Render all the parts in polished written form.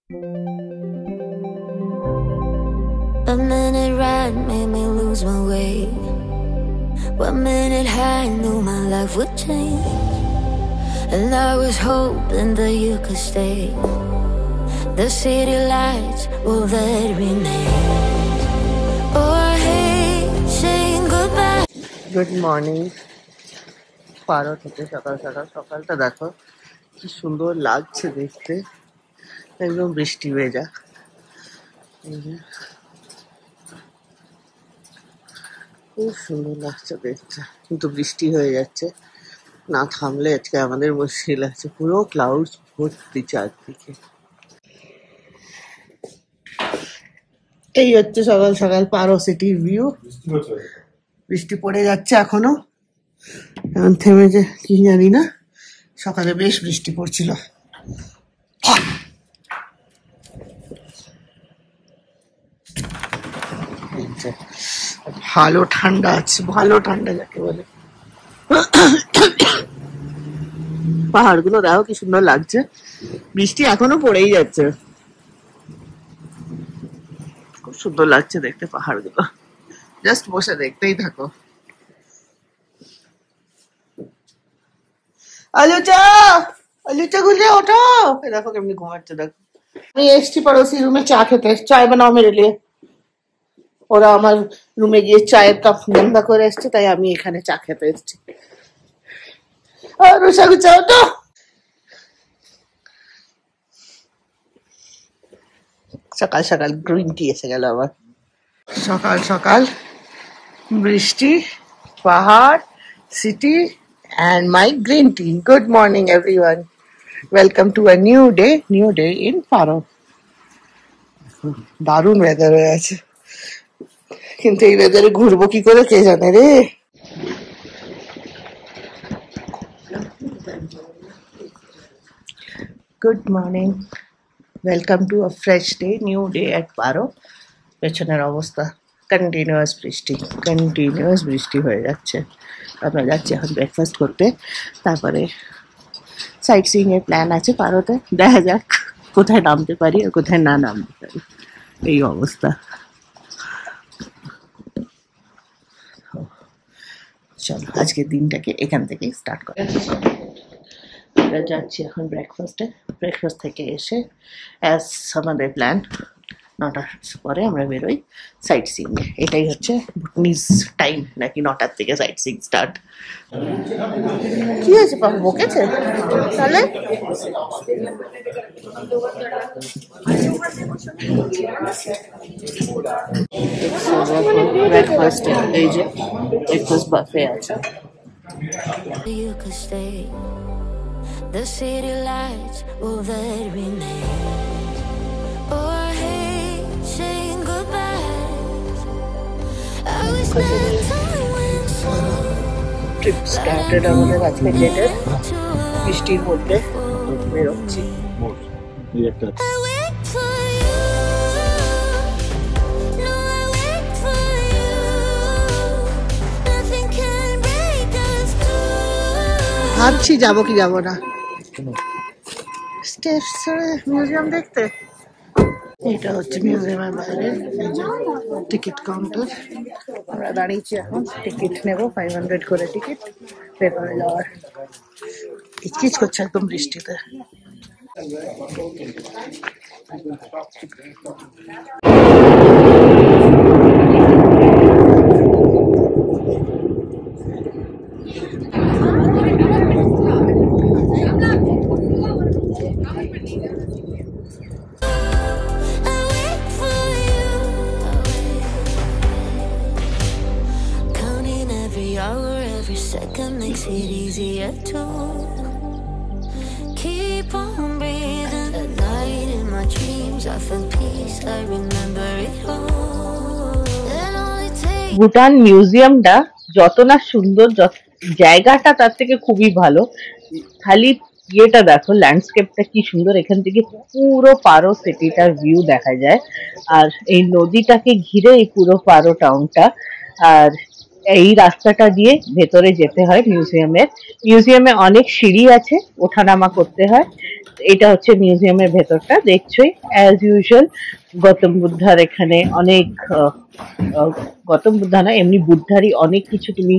A minute ride made me lose my way. 1 minute high knew my life would change, and I was hoping that you could stay. The city lights, will that remain? Oh, I hate saying goodbye. Good morning. পারো থেকে সকাল সকাল সকালটা দেখো কি সুন্দর লাগছে দেখতে, একদম বৃষ্টি ভেজা। খুব সুন্দর লাগছে দেখতে, কিন্তু বৃষ্টি হয়ে যাচ্ছে, না থামলে আজকে আমাদের মুশকিল আছে। পুরো ক্লাউডস ভর্তি চারদিকে। এই হচ্ছে সকাল সকাল পারো সিটির ভিউ। বৃষ্টি পড়ে যাচ্ছে এখনো, এখন থেমেছে কি জানি না। সকালে বেশ বৃষ্টি পড়ছিল। ভালো ঠান্ডা আছে, ভালো ঠান্ডা যাকে বলে। পাহাড় গুলো দেখো কি সুন্দর লাগছে, বৃষ্টি এখনো পড়েই যাচ্ছে। খুব সুন্দর লাগছে দেখতে পাহাড় গুলো, জাস্ট বসে দেখতেই থাকো। আলুচা আলুচা গুলে ওঠো, দেখো কেমনি ঘুমাচ্ছে দেখো। আমি এসছি পড়োশি রুমে চা খেতে, চায় বানাও মেরে লিয়ে। ওরা আমার রুমে গিয়ে চায়ের কাপ গন্ধা করে এসছে, তাই আমি এখানে চা খেতে এসছি। রুষা গুচা ওঠো। সকাল সকাল গ্রিন টি এসে গেল আবার। সকাল সকাল বৃষ্টি, পাহাড়, city and my green tea. Good morning everyone. Welcome to a new day in Paro. দারুণ ওয়েদার হয়ে আছে, কিন্তু এই ওয়েদারে ঘুরবো কি করে কে জানে রে। Good morning, welcome to a fresh day, new day at পারো। পেছনের অবস্থা কন্টিনিউয়াস বৃষ্টি হয়ে যাচ্ছে। আমরা যাচ্ছি এখন ব্রেকফাস্ট করতে, তারপরে সাইট সিইং এর প্ল্যান আছে পারোতে। দেখা যাক কোথায় নামতে পারি আর কোথায় না নামতে পারি, এই অবস্থা। চলো আজকের দিনটাকে এখান থেকেই স্টার্ট করা। আমরা যাচ্ছি এখন ব্রেকফাস্টে। ব্রেকফাস্ট থেকে এসে অ্যাজ আমাদের প্ল্যান 9টার পরে আমরা বেরোই সাইট সিইং। এটাই হচ্ছে ভুটনিজ টাইম, নাকি 9টার থেকে সাইট সিইং স্টার্ট। কি হয়েছে, পাপা বকেছে? তাহলে ব্রেকফাস্ট, এই যে ব্রেকফাস্ট বাফে আছে। You could stay. The city lights, will that remain? Oh, I hate saying goodbyes. I wish that time went slow. Trip started আমাদের আজকে ডেটের বৃষ্টির মধ্যে বেরোচ্ছি। I wait for you. No, I wait for you. Nothing can break us two. ভাবছি যাবো কি যাবো না। স্টেপস ছেড়ে মিউজিয়াম দেখতে। এটা হচ্ছে মিউজিয়ামের বাইরে টিকিট কাউন্টার। আমরা দাঁড়িয়েছি এখন, টিকিট নেব 500 করে টিকিট, ভেতরে যাওয়ার। কিচকিচ করছে একদম বৃষ্টিতে। Second makes it easier to keep on breathing. At night in my dreams I feel peace, I remember it all. It only takes Bhutan মিউজিয়ামটা যত না সুন্দর, জায়গাটা তার থেকে খুবই ভালো। খালি ইয়েটা দেখো, ল্যান্ডস্কেপটা কি সুন্দর, এখান থেকে পুরো পারো সিটিটার ভিউ দেখা যায়। আর এই নদীটাকে ঘিরে এই পুরো পারো টাউনটা। আর এই রাস্তাটা দিয়ে ভেতরে যেতে হয় মিউজিয়ামে। অনেক সিঁড়ি আছে, ওঠানামা করতে হয়। এটা হচ্ছে মিউজিয়ামের ভেতরটা, দেখছোই অ্যাজ ইউজুয়াল গৌতম বুদ্ধার এখানে অনেক গৌতম বুদ্ধা না, এমনি বুদ্ধারই অনেক কিছু তুমি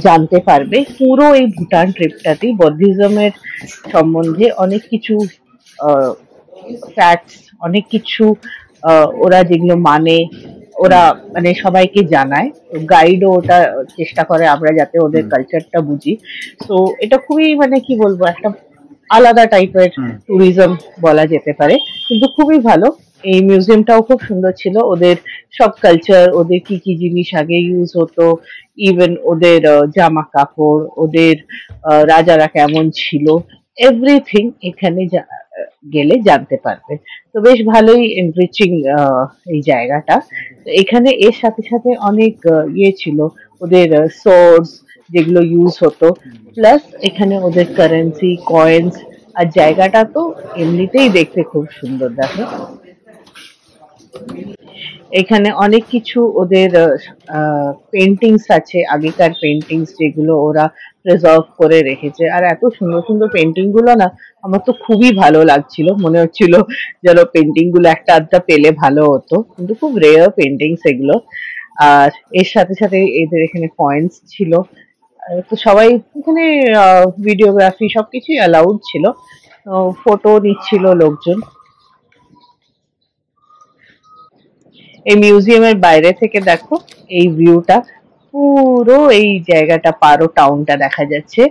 জানতে পারবে পুরো এই ভুটান ট্রিপটাতেই। বৌদ্ধিজমের সম্বন্ধে অনেক কিছু ফ্যাক্টস, অনেক কিছু ওরা যেগুলো মানে ওরা মানে সবাইকে জানায়। গাইডও ওটা চেষ্টা করে আমরা যাতে ওদের কালচারটা বুঝি। তো এটা খুবই মানে কি বলবো, একটা আলাদা টাইপের ট্যুরিজম বলা যেতে পারে, কিন্তু খুবই ভালো। এই মিউজিয়ামটাও খুব সুন্দর ছিল। ওদের সব কালচার, ওদের কি কি জিনিস আগে ইউজ হতো, ইভেন ওদের জামা কাপড়, ওদের রাজারা কেমন ছিল, এভরিথিং এখানে গেলে জানতে পারবে। তো বেশ ভালোই এনরিচিং এই জায়গাটা। তো এখানে এর সাথে সাথে অনেক ইয়ে ছিল, ওদের সোর্স যেগুলো ইউজ হতো, প্লাস এখানে ওদের কারেন্সি, কয়েন্স। আর জায়গাটা তো এমনিতেই দেখতে খুব সুন্দর। দেখো এখানে অনেক কিছু ওদের পেন্টিংস আছে, আগেকার পেন্টিংস যেগুলো ওরা প্রিজার্ভ করে রেখেছে। আর এত সুন্দর সুন্দর পেন্টিং গুলো না, আমার তো খুবই ভালো লাগছিল। মনে হচ্ছিল যেন পেন্টিং গুলো একটা আধটা পেলে ভালো হতো, কিন্তু খুব রেয়ার পেন্টিংস এগুলো। আর এর সাথে সাথে এদের এখানে কয়েন্স ছিল। তো সবাই এখানে ভিডিওগ্রাফি সবকিছুই অ্যালাউড ছিল, ফটো নিচ্ছিল লোকজন। এই মিউজিয়ামের বাইরে থেকে দেখো এই ভিউটা, পুরো এই জায়গাটা পারো টাউনটা দেখা যাচ্ছে।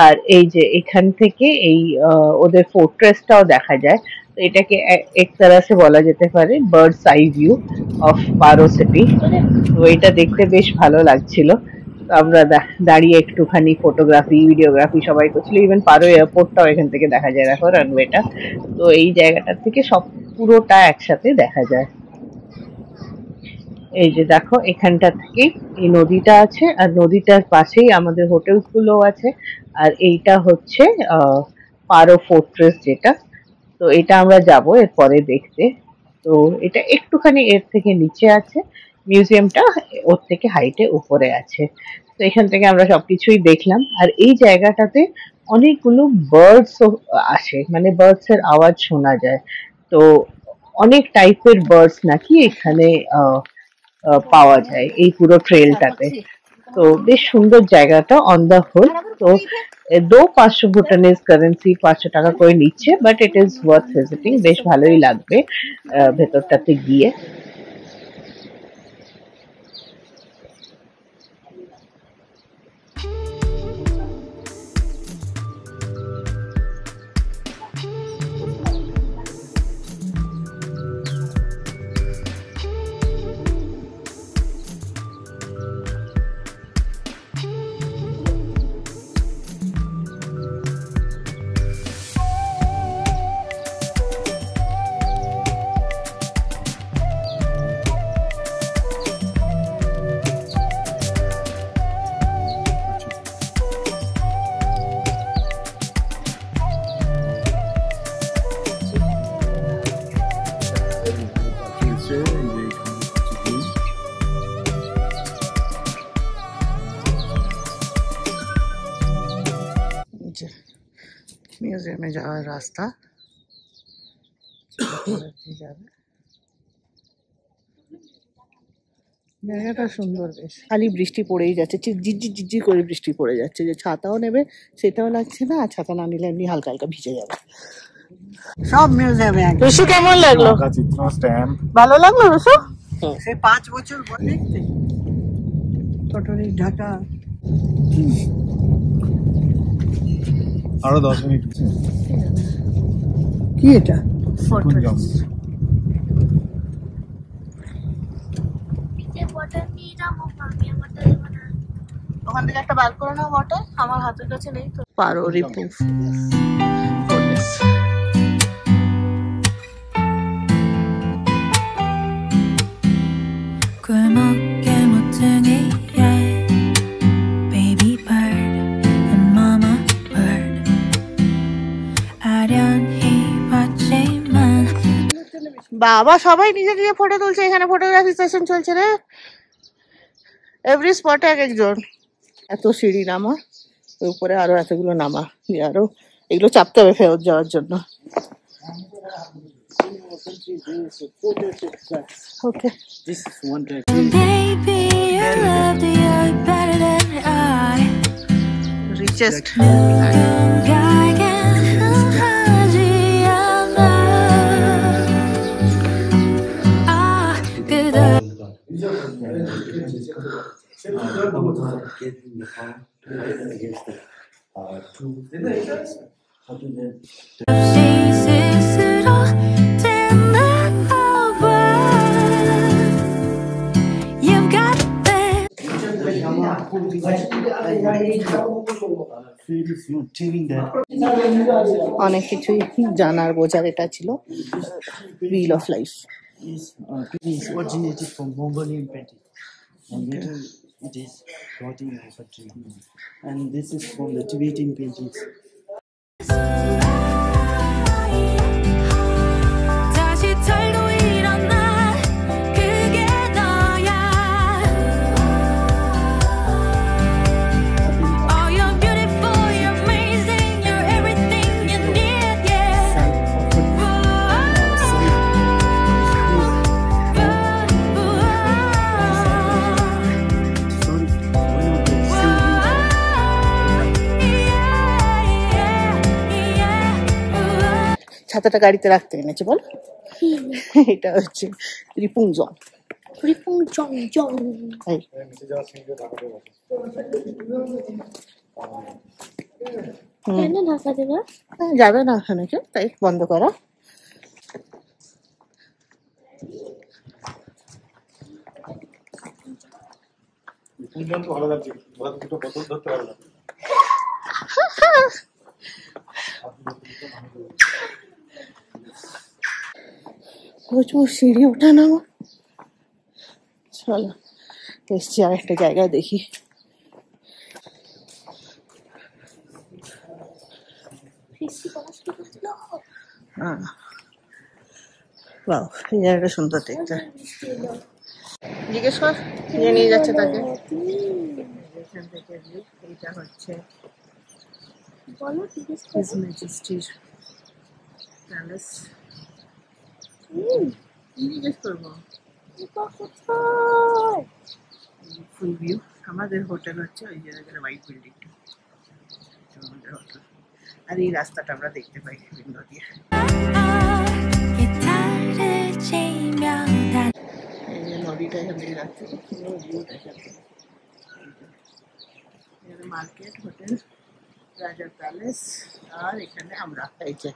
আর এই যে এখান থেকে এই ওদের ফোর্ট্রেসটাও দেখা যায়। তো এটাকে এক তরহসে বলা যেতে পারে বার্ডস আই ভিউ অফ পারো সিটি। তো এটা দেখতে বেশ ভালো লাগছিল। তো আমরা দাঁড়িয়ে একটুখানি ফটোগ্রাফি, ভিডিওগ্রাফি সবাই করছিল। ইভেন পারো এয়ারপোর্টটাও এখান থেকে দেখা যায়, দেখো রানওয়েটা। তো এই জায়গাটার থেকে সব পুরোটা একসাথে দেখা যায়। এই যে দেখো এখানটা থেকে এই নদীটা আছে, আর নদীটার পাশেই আমাদের হোটেলস গুলো আছে। আর এইটা হচ্ছে পারো ফোর্ট্রেস যেটা। তো এটা আমরা যাব এরপরে দেখতে। তো এটা একটুখানি এর থেকে নিচে আছে, মিউজিয়ামটা ওর থেকে হাইটে উপরে আছে। তো এখান থেকে আমরা সবকিছুই দেখলাম। আর এই জায়গাটাতে অনেকগুলো বার্ডস আসে, মানে বার্ডস এর আওয়াজ শোনা যায়। তো অনেক টাইপের বার্ডস নাকি এখানে পাওয়া যায় এই পুরো ট্রেলটাতে। তো বেশ সুন্দর জায়গাটা অন দা হোল। তো দো 500 ভুটানিজ কারেন্সি, 500 টাকা করে নিচ্ছে, but it is worth visiting. বেশ ভালোই লাগবে ভেতরটাতে গিয়ে। মিউজিয়ামে যাওয়ার রাস্তা যাবে। জায়গাটা সুন্দর বেশ, খালি বৃষ্টি পড়েই যাচ্ছে, ঝিরঝির ঝিরঝির করে বৃষ্টি পড়ে যাচ্ছে। যে ছাতাও নেবে সেটাও লাগছে না, আর ছাতা না নিলে এমনি হালকা হালকা ভিজে যাবে। সব মিউজিয়ামে রুশু কেমন লাগলো? চিত্র স্ট্যাম্প ভালো লাগলো রুশু? সেই 5 বছর বলে টোটালি ঢাকা। আরো 10 মিনিট কি এটা? ওখান থেকে একটা বার করে নাও বটল, আমার হাতের কাছে নেই তো। পারো remove. 꿀먹게 모퉁이에 baby bird and mama bird 아련히 봤지만 বাবা সবাই নিজে নিজে ফটো তুলছে, এখানে ফটোগ্রাফি সেশন চলছে রে। এভরি স্পটে এক একজন। এত সিঁড়ি নামা, ওই উপরে আরো এতগুলো নামা, আরো এগুলো চাপতে হবে ফেরত যাওয়ার জন্য। ওকে, রিচেস্ট অনেক কিছুই জানার বোঝার এটা ছিল reel of life. Is originated from Mongolian painting, and later it is brought in our country. And this is from the Tibetan paintings. ছাতাটা গাড়িতে রাখতে এনেছে বল। এটা হচ্ছে রিপুংজং। যাবে না ওখানে কেউ, তাই বন্ধ করা। প্রচুর সিঁড়ি ওঠা নামা। চলো এসছি আর একটা জায়গায় দেখি। বাহ, এই জায়গাটা সুন্দর দেখতে। জিজ্ঞেস কর যে নিয়ে যাচ্ছে তাকে। এখান থেকে এইটা হচ্ছে হিজ ম্যাজেস্টির প্যালেস। জিজ্ঞেস করবো ফুল ভিউ। আমাদের হোটেল হচ্ছে ওই জায়গায় হোয়াইট বিল্ডিং, আমাদের হোটেল। আর এই রাস্তাটা আমরা দেখতে পাই উইন্ডো দিয়ে। এই যে নদীটা এখানে রাখছে, সুন্দর ভিউ দেখাচ্ছে। মার্কেট, হোটেল, রাজার প্যালেস, আর এখানে আমরা এই যে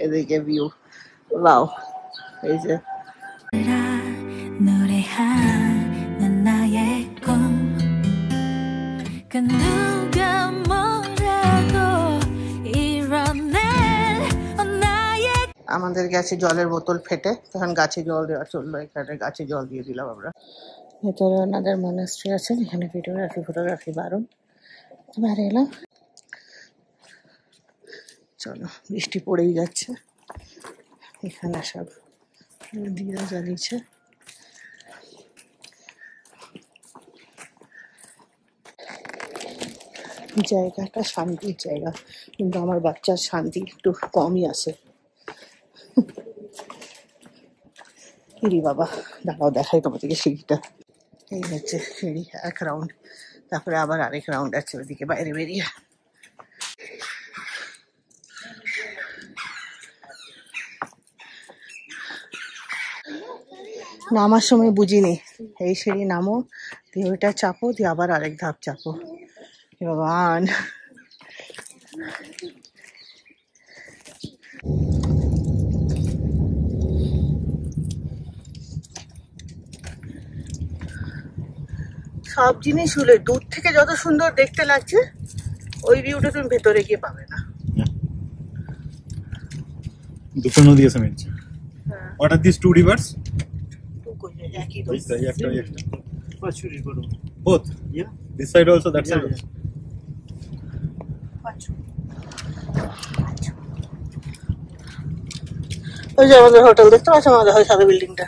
এদিকে ভিউ। ওয়াও, এই যে আমাদের গেছে জলের বোতল ফেটে, তখন গাছে জল দেওয়া চললো। এখানে গাছে জল দিয়ে দিলাম আমরা। ভেতরে ওনাদের মনাস্ট্রি আছে, এখানে ভিডিওগ্রাফি ফটোগ্রাফি বারণ। বাইরে এলাম। চলো, বৃষ্টি পড়েই যাচ্ছে। এখানে সব দিয়ে জ্বালিয়েছে। জায়গাটা শান্তির জায়গা, কিন্তু আমার বাচ্চার শান্তি একটু কমই আছে। সিঁড়ি বাবা, দাঁড়াও দেখাই তোমাদেরকে সিঁড়িটা। এই হচ্ছে সিঁড়ি, এক রাউন্ড, তারপরে আবার আরেক রাউন্ড আছে ওইদিকে বাইরে বেরিয়ে। নামার সময় বুঝিনি, এই সিঁড়ি নামো, দিয়ে ওইটা চাপো, দিয়ে আবার আরেক ধাপ চাপো। ভগবান, সব জিনিস হলে দূর থেকে যত সুন্দর দেখতে লাগছে, ওই ভিউটা তুমি ভেতরে গিয়ে পাবে না। দুটো নদী আছে মেনছে। What are these two rivers? একই তো। Both? Yeah. This side also, that side also? ওই যে আমাদের হোটেল দেখতে পাচ্ছ, আমাদের হয় সাদা বিল্ডিংটা।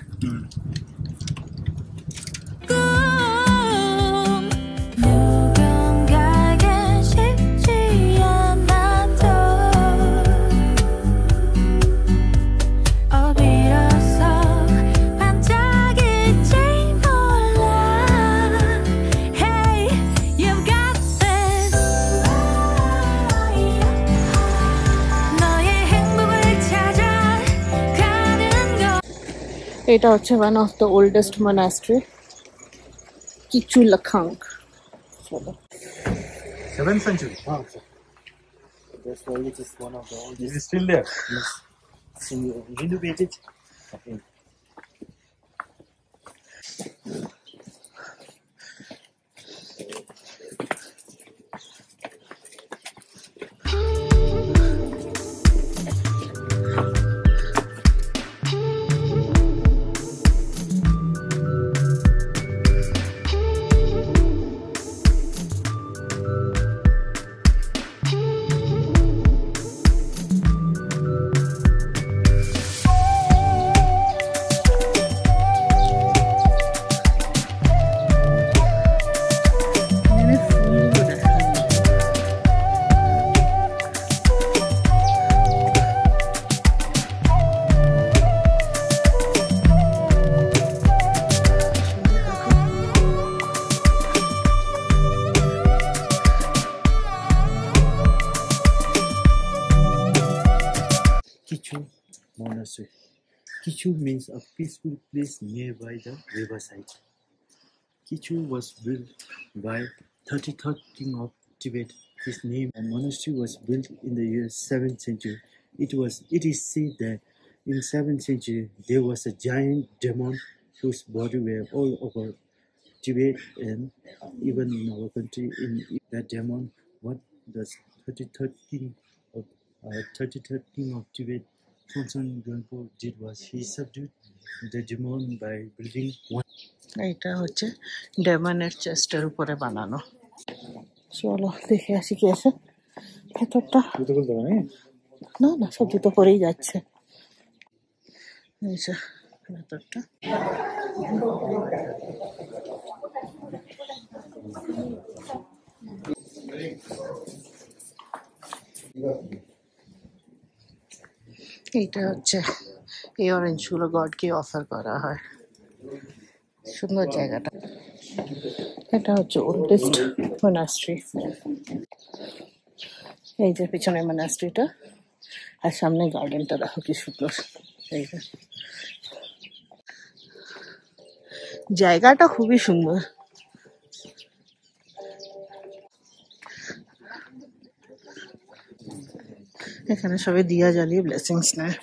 এটা হচ্ছে one of the oldest monastery, Kichulakhang. চলো 7th century. Oh, okay. That's why it is one of the Is oldest. it still there? Yes. Renovated. Okay. Kichu Monastery. Kichu means a peaceful place nearby the riverside. Kichu was built by 33rd king of Tibet. His name and monastery was built in the year 7th century. It is said that in 7th century there was a giant demon whose body were all over Tibet and even in our country. In that demon, what does 33rd king of Tibet, Phuntsholn Gyalpo, did was he subdued the demon by building one. এইটা হচ্ছে ডেমনের চেস্টের উপরে বানানো। চলো দেখে আসি কি আছে ভেতরটা। জুতো খুলতে হবে নাকি? না না, সব জুতো পরেই যাচ্ছে। এই যে ভেতরটা। এইটা হচ্ছে এই অরেঞ্জগুলো গডকে অফার করা হয়। সুন্দর জায়গাটা। এটা হচ্ছে ওল্ডেস্ট মনাস্ট্রি। এই যে পিছনে মনাস্ট্রিটা আর সামনে গার্ডেনটা দেখো কি সুন্দর। এই যে জায়গাটা খুবই সুন্দর। এখানে সবাই দিয়া জ্বালিয়ে ব্লেসিংস নেয়।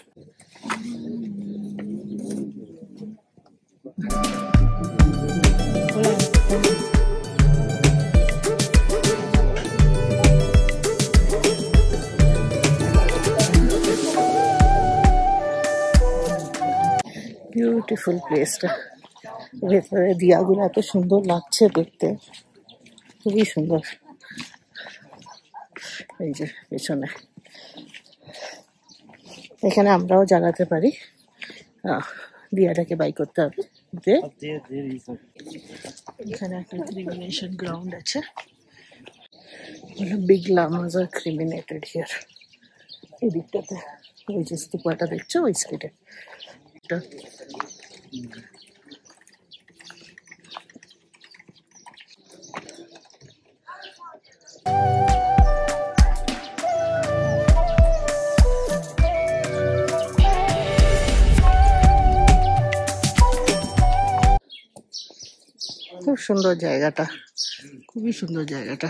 বিউটিফুল প্লেসটা। ভেতরে দিয়াগুলো এত সুন্দর লাগছে দেখতে, খুবই সুন্দর। এই যে পেছনে এখানে আমরাও জ্বালাতে পারি। দিয়াটাকে বাই করতে হবে। Up there is a এখানে একটা ক্রিমিনেশন গ্রাউন্ড আছে। Big lamas are cremated here. এই দিকটাতে ওই যে স্তূপাটা দেখছো ওই সাইডে। খুব সুন্দর জায়গাটা, খুবই সুন্দর জায়গাটা।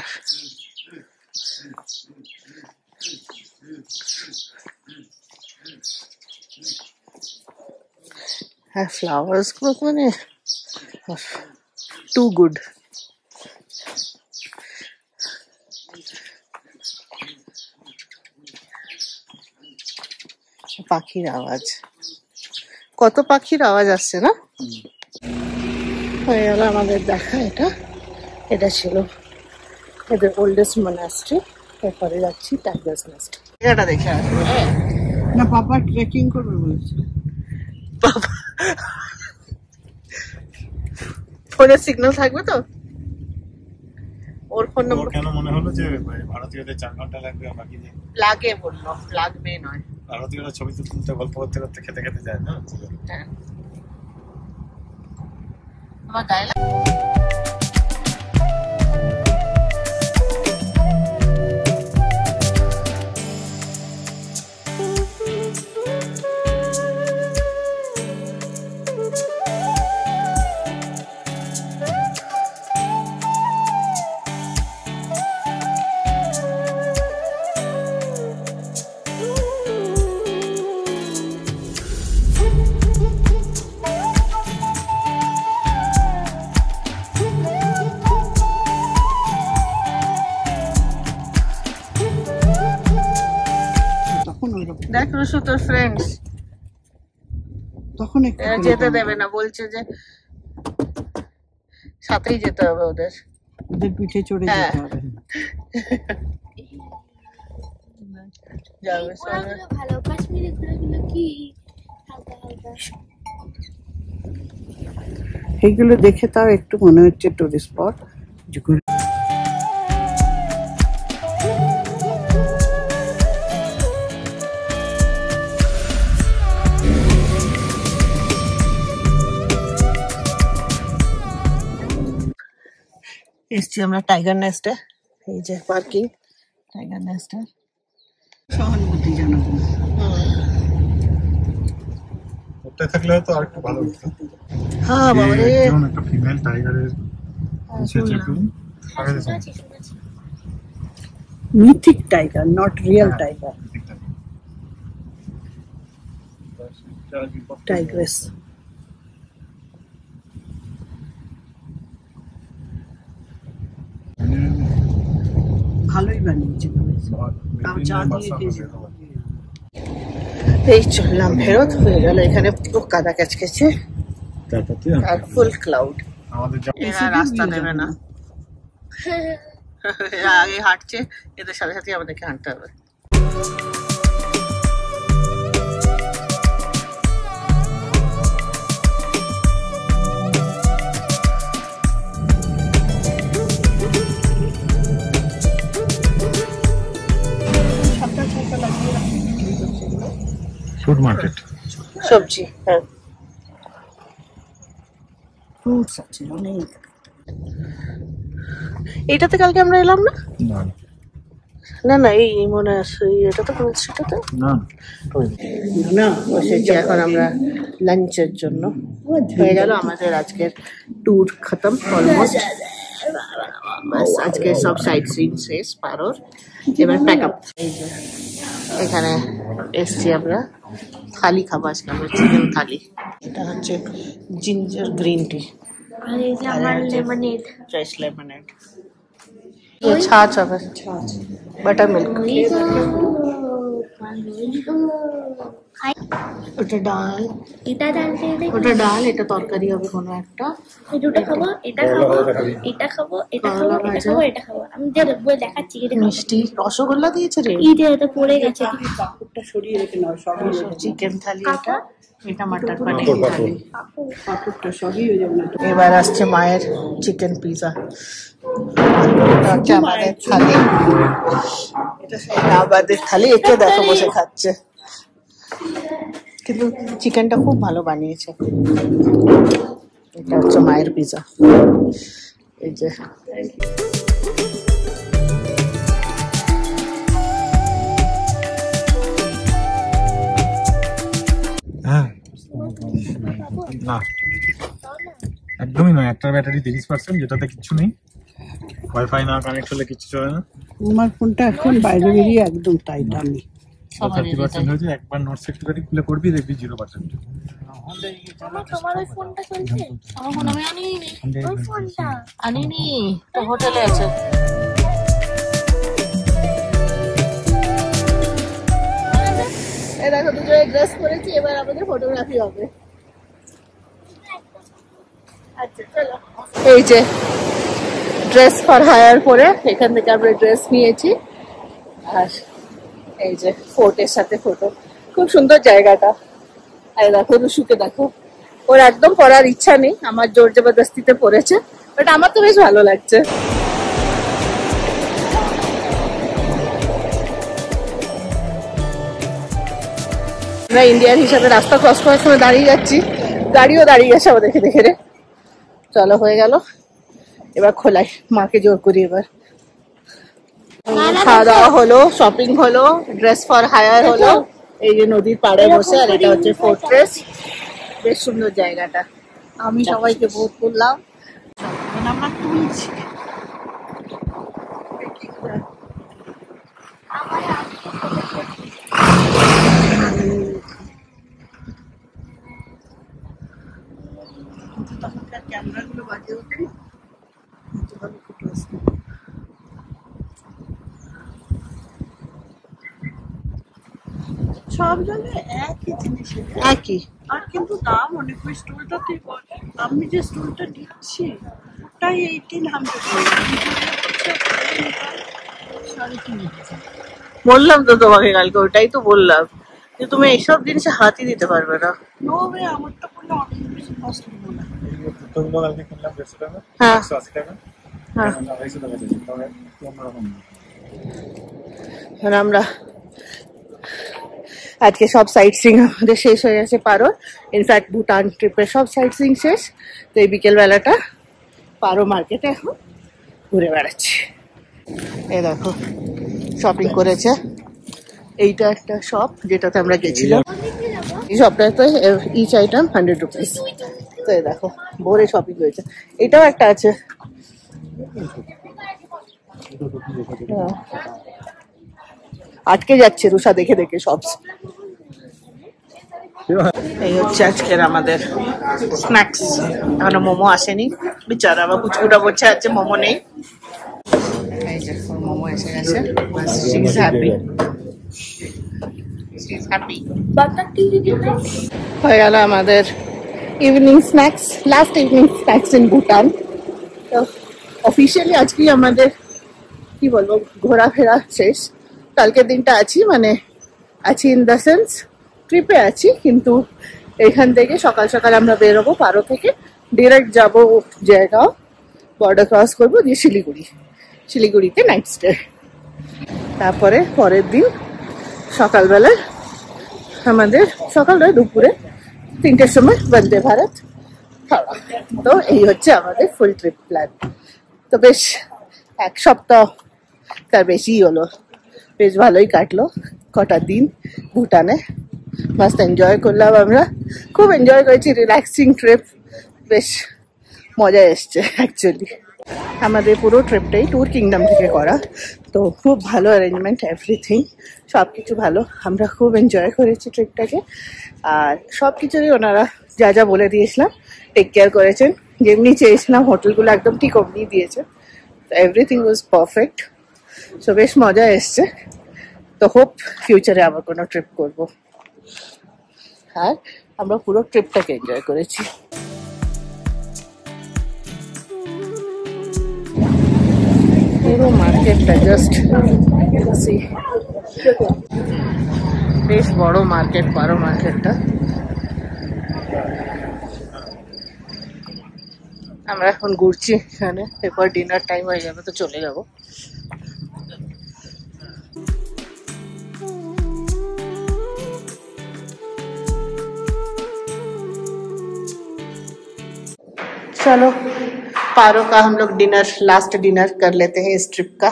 হ্যাঁ, ফ্লাওয়ার্স গুলো মানে টু গুড। পাখির আওয়াজ, কত পাখির আওয়াজ আসছে না। হয়ে গেল আমাদের দেখা। এটা ছিল এদের ওল্ডেস্ট মনাস্ট্রি। এরপরে যাচ্ছি টাইগার্স নেস্ট। এটা দেখে আসবো। না, বাবা ট্রেকিং করবে বলেছে। বাবা ফোনে সিগন্যাল থাকবে তো? ওর ফোন নম্বর কেন মনে হলো যে ভারতীয়দের 4 ঘন্টা লাগবে, বাকি যে লাগে বললো, লাগবে নয়। ভারতীয়রা ছবি তুলতে গল্প করতে করতে খেতে খেতে যায় না। হ্যাঁ, আমার গায়ে রুশু তোর ফ্রেন্ডস তখন একটু যেতে দেবে না, বলছে যে সাথেই যেতে হবে ওদের। ওদের পিঠে চড়ে হ্যাঁ। যেতে হবে। যাবে ওগুলো ভালো, কাশ্মীরি ঘোড়াগুলো কি হালকা হালকা। এইগুলো দেখে তাও একটু মনে হচ্ছে টুরিস্ট স্পট। এসছি আমরা টাইগার নেস্টে। এই যে পার্কিং টাইগার নেস্টে। সহানুভূতি জানাবো। ওটাই থাকলে হয়তো আর একটু ভালো হতো। হ্যাঁ বাবা রে, যেমন একটা ফিমেল টাইগারের নিচে একটু আগে দেখুন। Mythic tiger, not real tiger. Tigress ভালোই বানিয়েছে। তাও চা দিয়ে খেয়েছে। এই চললাম ফেরত, হয়ে গেল এখানে পুরো কাদা ক্যাচকেছে আর ফুল ক্লাউড। আমাদের এরা রাস্তা দেবে না, এরা আগে হাঁটছে, এদের সাথে সাথে আমাদেরকে হাঁটতে হবে। ফুড মার্কেট, সবজি, হ্যাঁ ফ্রুটস আছে অনেক। এইটাতে কালকে আমরা এলাম না? না না না, এই মনে আছে এটা তো কোন সেটাতে না না। বসেছি এখন আমরা লাঞ্চের জন্য। হয়ে গেল আমাদের আজকের ট্যুর খতম অলমোস্ট। বাস আজকে সব সাইট সিইং শেষ পারোর, এবার প্যাক আপ। এই যে এখানে এসছি আমরা থালি খাবো আজকে, আমরা চিকেন থালি। এটা হচ্ছে জিঞ্জার গ্রিন টি, আর এই যে আমার লেমনেড। ফ্রেশ লেমনেড, ছাঁচ হবে, বাটার মিল্ক। ওটা ডাল, এটা ডালতে ওটা ডাল, এটা তরকারি হবে কোনো একটা। এই দুটো খাবো, এটা খাবো, এটা খাবো, এটা খাবো, এটা খাবো, এটা খাবো। আমি বলে দেখাচ্ছি। এটা মিষ্টি রসগোল্লা দিয়েছে রে, এই যে এটা পড়ে গেছে। কাপড়টা সরিয়ে রেখে নাও, সবই চিকেন থালি এটা, এটা মাটন পানির থালি। কাপড়টা সবই হয়ে যাবে না। এবার আসছে মায়ের চিকেন পিজা, এটা হচ্ছে আমাদের থালি, এটা আমাদের থালি। একে দেখো বসে খাচ্ছে, কিন্তু চিকেনটা খুব ভালো বানিয়েছে। এটা হচ্ছে মায়ের পিজা। এই যে হ্যাঁ না একদমই নয়। একটা ব্যাটারি 30%, যেটাতে কিছু নেই, ওয়াইফাই না কানেক্ট হলে কিছু চলে না। আমার ফোনটা এখন বাইরে বেরিয়ে একদম টাইট। আমি 30% হয়েছে। একবার নোট সেক্টরি খুলে করবি, দেখবি 0%। তোমার ওই ফোনটা চলছে? আমার ফোন আমি আনিনি, ওই ফোনটা আনিনি তো হোটেলে আছে। দেখো দুজনে ড্রেস পরেছি, এবার আমাদের ফটোগ্রাফি হবে। আচ্ছা চলো। এই যে ড্রেস ফর হায়ার পরে এখান থেকে আমরা ড্রেস নিয়েছি, আর এই যে ফোর্টের সাথে ফটো। খুব সুন্দর জায়গাটা। আর দেখো রুশুকে দেখো, ওর একদম পড়ার ইচ্ছা নেই, আমার জোর জবরদস্তিতে পড়েছে, বাট আমার তো বেশ ভালো লাগছে। আমরা ইন্ডিয়ান হিসাবে রাস্তা ক্রস করার সময় দাঁড়িয়ে যাচ্ছি, গাড়িও দাঁড়িয়ে গেছে আমাদেরকে দেখে রে। চলো হয়ে গেল, এবার খোলাই, মাকে জোর করি। এবার খাওয়া দাওয়া হলো, শপিং হলো, ড্রেস ফর হায়ার হলো। এই যে নদীর পাড়ে বসে, আর এটা হচ্ছে ফোর্ট্রেস। বেশ সুন্দর জায়গাটা। আমি সবাইকে ভোট করলাম। আমরা তুলছি তখনকার ক্যামেরাগুলো বাজে ওঠে না, ভালো ফটো আসবে। সব জায়গায় একই জিনিস, একই। আর কিন্তু দাম অনেক। ওই স্টুলটাতে আমি যে স্টুলটা দিচ্ছি ওটাই 1800। বললাম তো তোমাকে কালকে, ওটাই তো বললাম যে তুমি এইসব জিনিসে হাতই দিতে পারবে না। নো ওয়ে, আমারটা করলে অনেক বেশি কষ্ট হবে না। জুতোগুলো কালকে কিনলাম 150 টাকা, হ্যাঁ 180 টাকা, হ্যাঁ। 250 টাকা দিয়েছি, তবে অন্যরকম। আর আমরা আজকে সব সাইট সিইং আমাদের শেষ হয়ে গেছে পারোর। ইনফ্যাক্ট ভুটান ট্রিপের সব সাইট সিইং শেষ। তো এই বিকেল বেলাটা পারো মার্কেটে এখন ঘুরে বেড়াচ্ছি। এই দেখো শপিং করেছে, এইটা একটা শপ যেটাতে আমরা গেছিলাম। এই শপটাতে ইচ আইটেম 100 রুপিস। তো এই দেখো ভোরে শপিং হয়েছে। এটাও একটা আছে, আটকে যাচ্ছে রুষা দেখে দেখে সব। এই হচ্ছে আজকের আমাদের স্ন্যাক্স। এখনো মোমো আসেনি, বিচারা আমার কুচকুটা বলছে আছে মোমো নেই। এই যে মোমো এসে গেছে, she is happy, she is happy. হয়ে গেল আমাদের evening snacks, last evening snacks in Bhutan. তো অফিসিয়ালি আজকেই আমাদের কি বলবো ঘোরাফেরা শেষ। কালকের দিনটা আছি, মানে আছি ইন দ্য সেন্স ট্রিপে আছি, কিন্তু এখান থেকে সকাল সকাল আমরা বেরোবো পারো থেকে, ডিরেক্ট যাব জায়গা, বর্ডার ক্রস করবো, দিয়ে শিলিগুড়িতে নাইট স্টে। তারপরে পরের দিন সকালবেলা আমাদের সকালবেলা দুপুরে 3টের সময় বন্দে ভারত হাওড়া। তো এই হচ্ছে আমাদের ফুল ট্রিপ প্ল্যান। তো বেশ এক সপ্তাহ তার বেশি হলো, বেশ ভালোই কাটলো কটা দিন ভুটানে। মাস্ট এনজয় করলাম, আমরা খুব এনজয় করেছি, রিল্যাক্সিং ট্রিপ, বেশ মজা এসছে অ্যাকচুয়ালি। আমাদের পুরো ট্রিপটাই ট্যুর কিংডম থেকে করা, তো খুব ভালো অ্যারেঞ্জমেন্ট, এভরিথিং সব কিছু ভালো। আমরা খুব এনজয় করেছি ট্রিপটাকে, আর সব কিছুরই ওনারা যা যা বলে দিয়েছিলাম টেক কেয়ার করেছেন, যেমনি চেয়েছিলাম হোটেলগুলো একদম ঠিক অমনি দিয়েছে। Everything was perfect. সো বেশ মজা এসছে। তো হোপ ফিউচারে আবার কোনো ট্রিপ করবো। আর আমরা পুরো ট্রিপটাকে এনজয় করেছি। পুরো মার্কেটটা জাস্ট সি, বেশ বড় মার্কেট পারো মার্কেটটা। আমরা এখন ঘুরছি এখানে, এরপর ডিনার টাইম হয়ে যাবে তো চলে যাবো। चलो पारो का हम लोग डिनर, लास्ट डिनर कर लेते हैं इस ट्रिप का।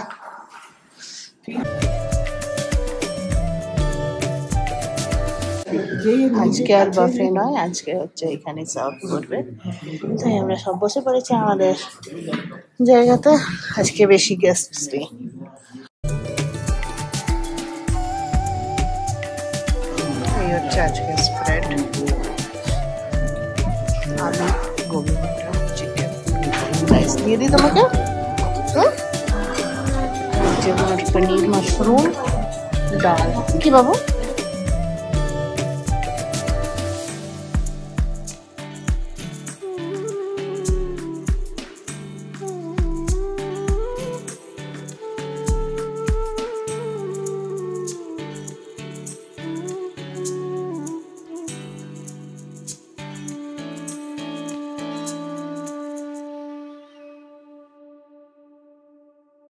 আজকে আর বাফে নয়, আজকে হচ্ছে এখানে সার্ভ করবে। তাই আমরা সব বসে পড়েছি আমাদের জায়গাতে। আজকে বেশি গেস্টস নেই। এই হচ্ছে আজকে স্প্রেড, আলু, গোবি মটর, চিকেন, রাইস দিয়ে দিই তোমাকে, যেমন পনির, মাশরুম, ডাল। কি বাবু?